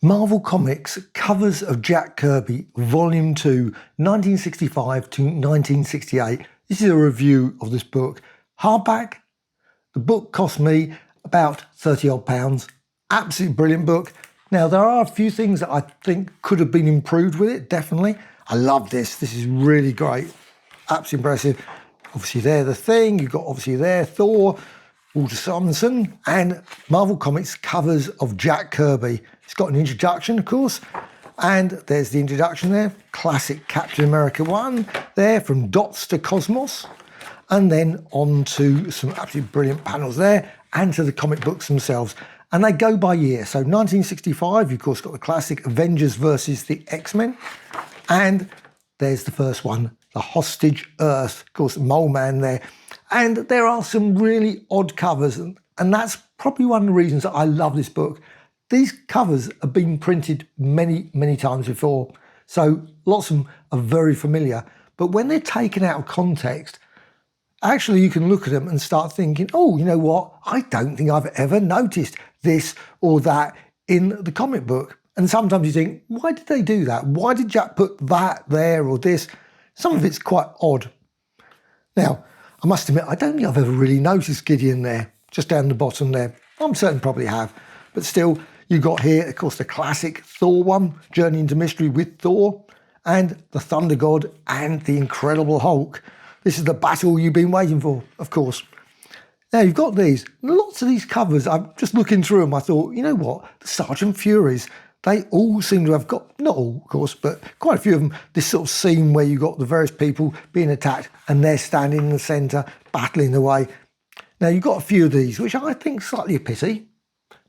Marvel Comics Covers of Jack Kirby, Volume 2, 1965 to 1968. This is a review of this book. Hardback. The book cost me about 30 odd pounds. Absolutely brilliant book. Now, there are a few things that I think could have been improved with it, definitely. I love this. This is really great. Absolutely impressive. Obviously there, the Thing. You've got obviously there, Thor, Walter Simonson, and Marvel Comics Covers of Jack Kirby. It's got an introduction, of course, and there's the introduction there. Classic Captain America 1 there, from Dots to Cosmos, and then on to some absolutely brilliant panels there, and to the comic books themselves. And they go by year. So 1965, you've of course got the classic Avengers versus the X-Men, and there's the first one, the Hostage Earth, of course, Mole Man there. And there are some really odd covers, and that's probably one of the reasons that I love this book. These covers have been printed many, many times before, so lots of them are very familiar. But when they're taken out of context, actually you can look at them and start thinking, oh, you know what? I don't think I've ever noticed this or that in the comic book. And sometimes you think, why did they do that? Why did Jack put that there or this? Some of it's quite odd. Now, I must admit, I don't think I've ever really noticed Gideon there, just down the bottom there. I'm certain probably have, but still, you got here, of course, the classic Thor one, Journey into Mystery with Thor, and the Thunder God and the Incredible Hulk. This is the battle you've been waiting for, of course. Now, you've got these, lots of these covers. I'm just looking through them. I thought, you know what, the Sergeant Furies, they all seem to have got, not all, of course, but quite a few of them, this sort of scene where you've got the various people being attacked and they're standing in the centre, battling away. Now, you've got a few of these, which I think is slightly a pity.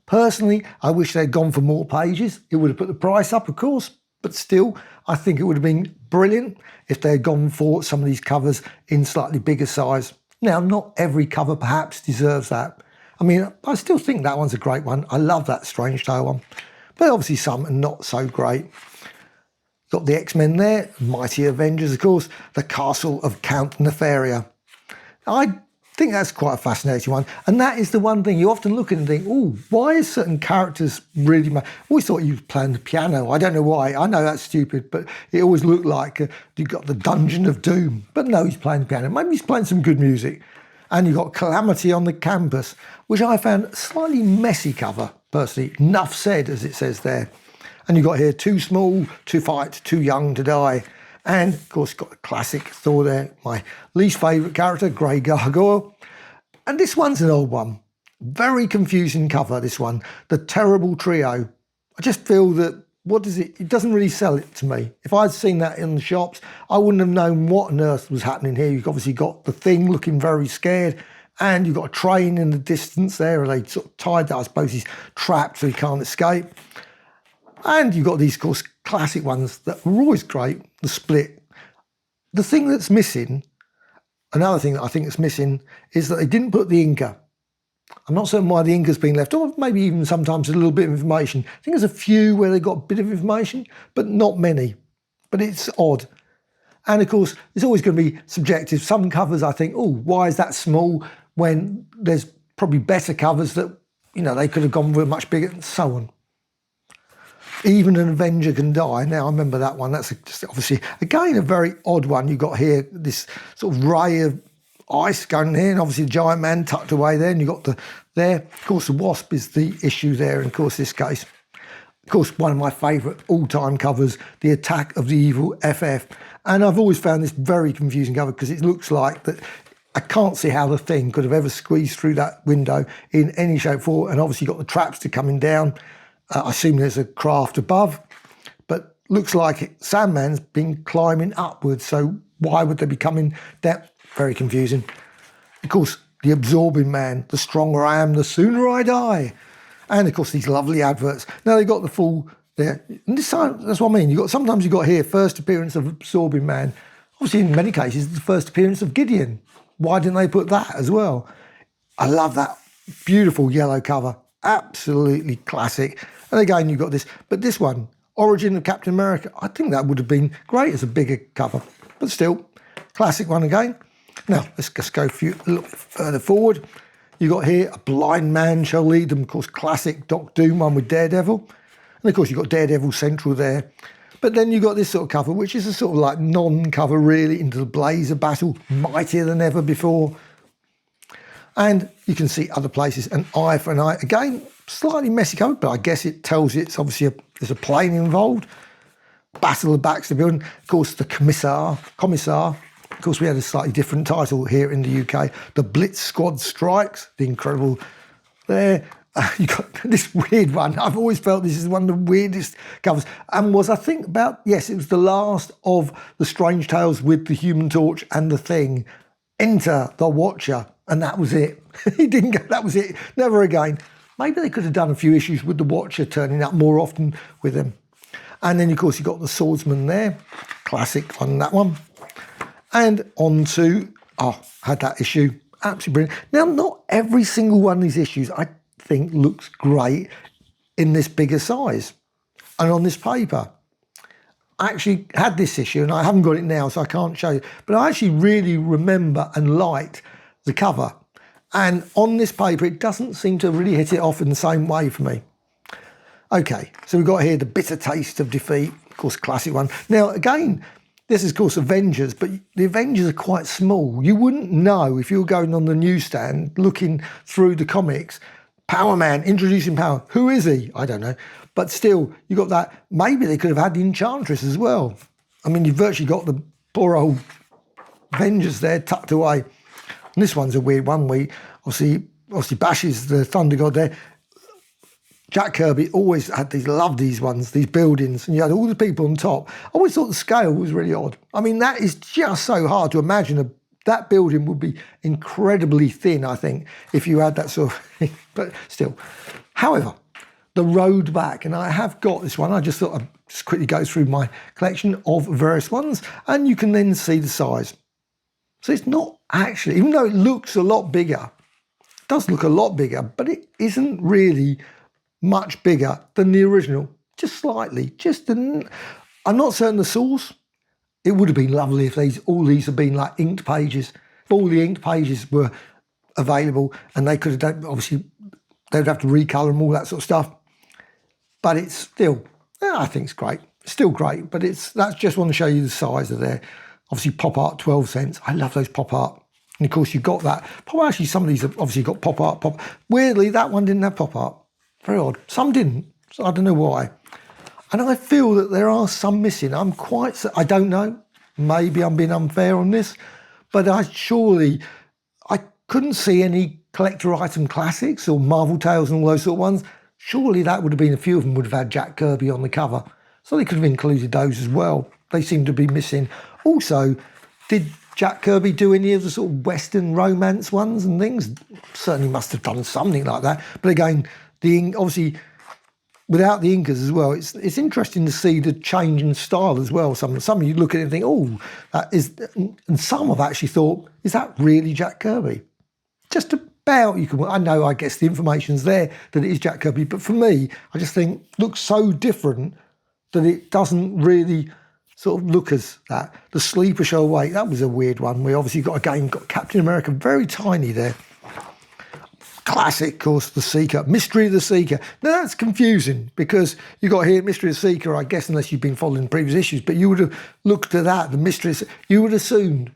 Personally, I wish they'd gone for more pages. It would have put the price up, of course, but still, I think it would have been brilliant if they had gone for some of these covers in slightly bigger size. Now, not every cover perhaps deserves that. I mean, I still think that one's a great one. I love that Strange Tale one. But obviously some are not so great. Got the X-Men there, Mighty Avengers, of course, the Castle of Count Nefaria. I think that's quite a fascinating one. And that is the one thing you often look at and think, oh, why is certain characters really... I always thought he was playing the piano. I don't know why. I know that's stupid, but it always looked like you've got the Dungeon of Doom. But no, he's playing the piano. Maybe he's playing some good music. And you've got Calamity on the Campus, which I found a slightly messy cover, personally. Enough said, as it says there. And you've got here, Too Small to Fight, Too Young to Die. And, of course, got the classic Thor there, my least favourite character, Grey Gargoyle. And this one's an old one. Very confusing cover, this one. The Terrible Trio. I just feel that, what is it? It doesn't really sell it to me. If I'd seen that in the shops, I wouldn't have known what on earth was happening here. You've obviously got the Thing looking very scared, and you've got a train in the distance there, and they sort of tied that. I suppose he's trapped so he can't escape. And you've got these, of course, classic ones that were always great, the Split. The thing that's missing, another thing that I think that's missing, is that they didn't put the Inca. I'm not certain why the Inca's been left, or maybe even sometimes a little bit of information. I think there's a few where they got a bit of information, but not many. But it's odd. And of course, it's always going to be subjective. Some covers I think, oh, why is that small, when there's probably better covers that, you know, they could have gone with much bigger, and so on. Even an Avenger Can Die. Now, I remember that one. That's just obviously, again, a very odd one. You've got here this sort of ray of ice going here, and obviously the Giant Man tucked away there, and you've got the there. Of course, the Wasp is the issue there, and of course, this case. Of course, one of my favourite all-time covers, The Attack of the Evil FF. And I've always found this very confusing cover because it looks like that I can't see how the Thing could have ever squeezed through that window in any shape or form. And obviously, you've got the trapster coming down. I assume there's a craft above, but looks like Sandman's been climbing upwards. So why would they be coming down? Very confusing. Of course, the Absorbing Man, the stronger I am, the sooner I die. And of course, these lovely adverts. Now they've got the full there. And this time, that's what I mean. Sometimes you've got here, first appearance of Absorbing Man. Obviously, in many cases, it's the first appearance of Gideon. Why didn't they put that as well? I love that beautiful yellow cover. Absolutely classic. And again, you've got this. But this one, Origin of Captain America, I think that would have been great as a bigger cover. But still, classic one again. Now, let's just go a little further forward. You've got here, A Blind Man Shall Lead Them. Of course, classic Doc Doom one with Daredevil. And of course, you've got Daredevil Central there. But then you've got this sort of cover, which is a sort of like non-cover really into the blaze of battle, mightier than ever before. And you can see other places, an eye for an eye. Again, slightly messy cover, but I guess it tells you it's obviously there's a plane involved. Battle of Baxter Building. Of course, the Commissar. Of course, we had a slightly different title here in the UK. The Blitz Squad Strikes. The incredible there. You got this weird one. I've always felt this is one of the weirdest covers. And was, I think, it was the last of the Strange Tales with the Human Torch and the Thing. Enter the Watcher. And that was it. He didn't go, that was it. Never again. Maybe they could have done a few issues with the Watcher turning up more often with them. And then, of course, you've got the Swordsman there. Classic on that one. And on to, had that issue. Absolutely brilliant. Now, not every single one of these issues I think looks great in this bigger size and on this paper. I actually had this issue, and I haven't got it now, so I can't show you. But I actually really remember and liked the cover. And on this paper, it doesn't seem to really hit it off in the same way for me. Okay, so we've got here the bitter taste of defeat, of course, classic one. Now, again, this is, of course, Avengers, but the Avengers are quite small. You wouldn't know if you were going on the newsstand looking through the comics. Power Man, introducing Power. Who is he? I don't know. But still, you got that. Maybe they could have had the Enchantress as well. I mean, you've virtually got the poor old Avengers there tucked away. And this one's a weird one. We obviously bashes the Thunder God there. Jack Kirby always had loved these ones, these buildings, and you had all the people on top. I always thought the scale was really odd. I mean, that is just so hard to imagine. That building would be incredibly thin, I think, if you had that sort of thing. But still. However, the road back, and I have got this one. I just thought I'd just quickly go through my collection of various ones, and you can then see the size. So it's not actually, even though it looks a lot bigger, it does look a lot bigger, but it isn't really much bigger than the original. Just slightly. I'm not certain the source. It would have been lovely if all these had been like inked pages. If all the inked pages were available, and they could have done, obviously, they would have to recolour and all that sort of stuff. But it's still, I think it's great. It's still great, but that's just want to show you the size of there. Obviously, pop art, 12 cents. I love those pop art. And of course, you've got that. Actually, some of these have obviously got pop art. Weirdly, that one didn't have pop art. Very odd. Some didn't. So I don't know why. And I feel that there are some missing. I don't know. Maybe I'm being unfair on this. But I couldn't see any collector item classics or Marvel Tales and all those sort of ones. Surely that would have been, a few of them would have had Jack Kirby on the cover. So they could have included those as well. They seem to be missing. Also, did Jack Kirby do any of the sort of Western romance ones and things? Certainly must have done something like that. But again, obviously, without the inkers as well, it's interesting to see the change in style as well. Some of you look at it and think, oh, that is, and some have actually thought, is that really Jack Kirby? Just about, I know, I guess the information's there that it is Jack Kirby, but for me, I just think it looks so different that it doesn't really sort of look as that. The Sleeper Show Away, that was a weird one. We obviously got Captain America, very tiny there. Classic, of course, The Seeker. Mystery of the Seeker. Now, that's confusing because you got here Mystery of the Seeker, I guess, unless you've been following previous issues, but you would have looked at that, the Mystery, you would have assumed,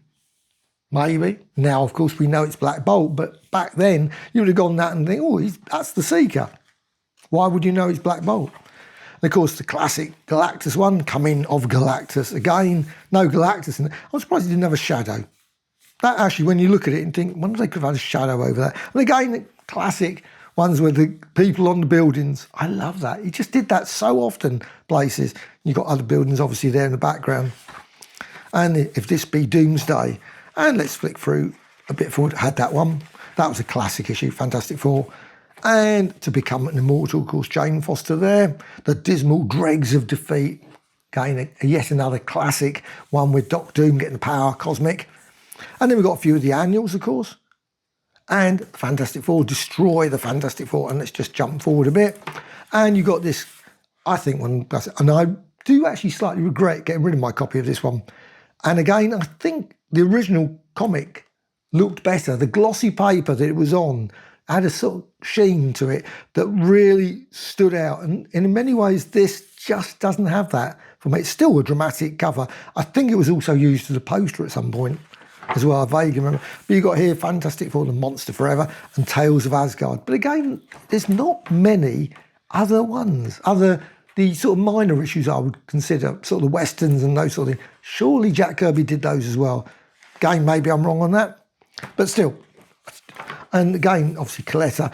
maybe. Now, of course, we know it's Black Bolt, but back then, you would have gone that and think, oh, that's the Seeker. Why would you know it's Black Bolt? And of course, the classic Galactus one, Coming of Galactus. Again, no Galactus in it. I'm surprised he didn't have a shadow. That actually, when you look at it and think, wonder if they could have had a shadow over that. And again, the classic ones with the people on the buildings. I love that. He just did that so often, places. You've got other buildings, obviously, there in the background. And If This Be Doomsday. And let's flick through a bit forward. Had that one. That was a classic issue, Fantastic Four. And To Become an Immortal, of course, Jane Foster there. The Dismal Dregs of Defeat. Again, yet another classic one with Doc Doom getting the power, cosmic. And then we've got a few of the annuals, of course. And Fantastic Four, Destroy the Fantastic Four. And let's just jump forward a bit. And you've got this, I think, one, and I do actually slightly regret getting rid of my copy of this one. And again, I think the original comic looked better. The glossy paper that it was on had a sort of sheen to it that really stood out. And in many ways, this just doesn't have that for me. It's still a dramatic cover. I think it was also used as a poster at some point as well, I vaguely remember. But you've got here Fantastic Four, The Monster Forever, and Tales of Asgard. But again, there's not many other ones, the sort of minor issues I would consider, sort of the westerns and those sort of things. Surely Jack Kirby did those as well. Again, maybe I'm wrong on that, but still. And again, obviously Coletta,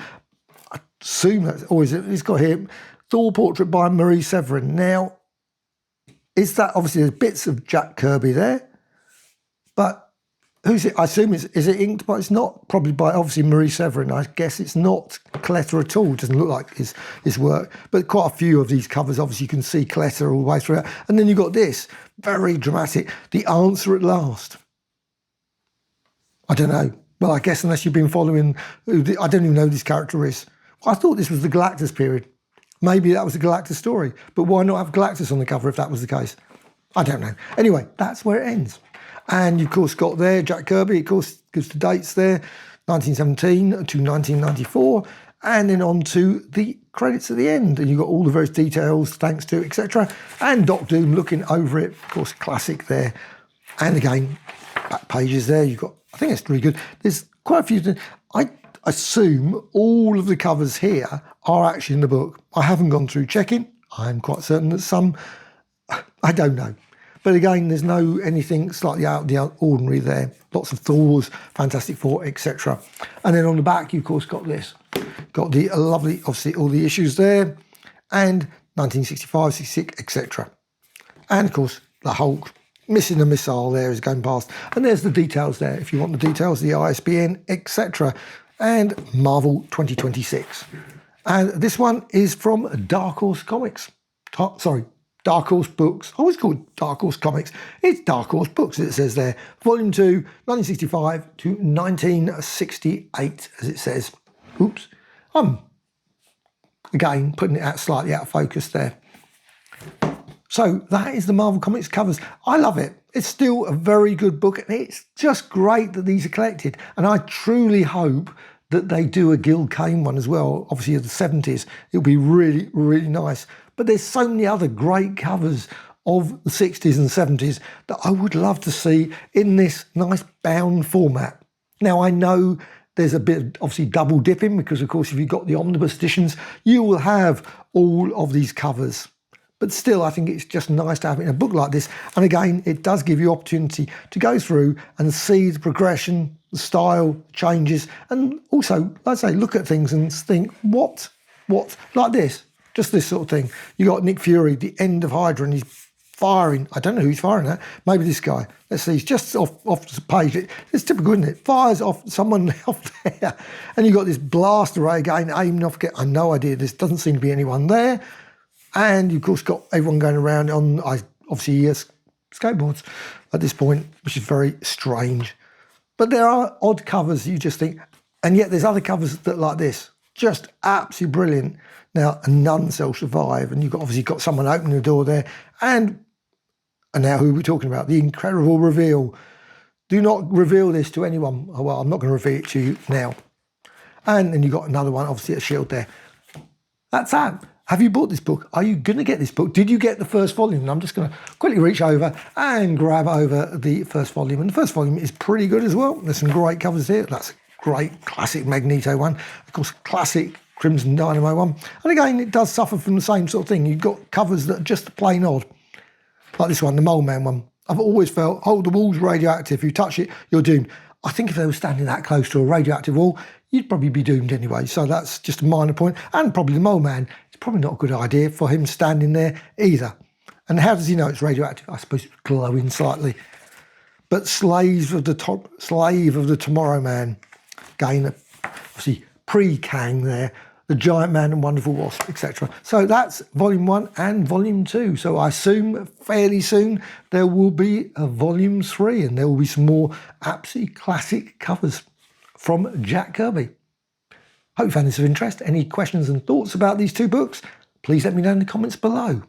I assume that's always, it's got here, Thor portrait by Marie Severin. Now, is that, obviously there's bits of Jack Kirby there, but who's it? I assume is it inked, but it's not, probably by obviously Marie Severin. I guess it's not Coletta at all. It doesn't look like his work. But quite a few of these covers, obviously you can see Coletta all the way through. And then you've got this, very dramatic, The Answer at Last. I don't know. Well, I guess unless you've been following, I don't even know who this character is. I thought this was the Galactus period. Maybe that was a Galactus story. But why not have Galactus on the cover if that was the case? I don't know. Anyway, that's where it ends. And you've, of course, got there Jack Kirby, of course, gives the dates there, 1917 to 1994, and then on to the credits at the end. And you've got all the various details, thanks to, etc. And Doc Doom looking over it, of course, classic there. And again, back pages there, you've got, I think it's really good. There's quite a few, I assume all of the covers here are actually in the book. I haven't gone through checking. I'm quite certain that some, I don't know. But again, there's no anything slightly out of the ordinary there. Lots of Thors, Fantastic Four, etc. And then on the back, you of course got this. Got the lovely, obviously, all the issues there. And 1965, 66, etc. And of course, the Hulk, missing a missile there is going past. And there's the details there, if you want the details, the ISBN, etc. And Marvel 2026. And this one is from Dark Horse Comics. Dark Horse Books. I always call it Dark Horse Comics. It's Dark Horse Books, it says there. Volume 2, 1965 to 1968, as it says. Oops. Again, putting it out slightly out of focus there. So that is the Marvel Comics covers. I love it. It's still a very good book, and it's just great that these are collected. And I truly hope that they do a Gil Kane one as well, obviously of the 70s. It'll be really, really nice. But there's so many other great covers of the 60s and 70s that I would love to see in this nice bound format. Now, I know there's a bit of obviously double dipping because, of course, if you've got the omnibus editions, you will have all of these covers. But still, I think it's just nice to have it in a book like this. And again, it does give you opportunity to go through and see the progression, the style, changes, and also, like I say, look at things and think, what, like this. Just this sort of thing. You got Nick Fury, the end of Hydra, and he's firing. I don't know who he's firing at. Maybe this guy. Let's see. He's just off the page. It's typical, isn't it? Fires off someone off there. And you got this blast array again, aiming off. I have no idea. There doesn't seem to be anyone there. And you've, of course, got everyone going around on, obviously, skateboards at this point, which is very strange. But there are odd covers you just think, and yet there's other covers that like this. Just absolutely brilliant. Now, none shall survive, and you've obviously got someone opening the door there. And now who are we talking about? The incredible reveal. Do not reveal this to anyone. Oh, well, I'm not going to reveal it to you now. And then you've got another one, obviously a shield there. That's that. Have you bought this book? Are you going to get this book? Did you get the first volume? And I'm just going to quickly reach over and grab over the first volume. And the first volume is pretty good as well. There's some great covers here. That's a great classic Magneto one. Of course, classic Crimson Dynamo one. And again, it does suffer from the same sort of thing. You've got covers that are just plain odd. Like this one, the Mole Man one. I've always felt, oh, the wall's radioactive. If you touch it, you're doomed. I think if they were standing that close to a radioactive wall, you'd probably be doomed anyway. So that's just a minor point. And probably the Mole Man, it's probably not a good idea for him standing there either. And how does he know it's radioactive? I suppose it's glowing slightly. But Slave of the Tomorrow Man. Again, obviously pre-Kang there. The Giant Man and Wonderful Wasp, etc. So that's Volume 1 and Volume 2. So I assume fairly soon there will be a Volume 3 and there will be some more absolutely classic covers from Jack Kirby. Hope you found this of interest. Any questions and thoughts about these two books? Please let me know in the comments below.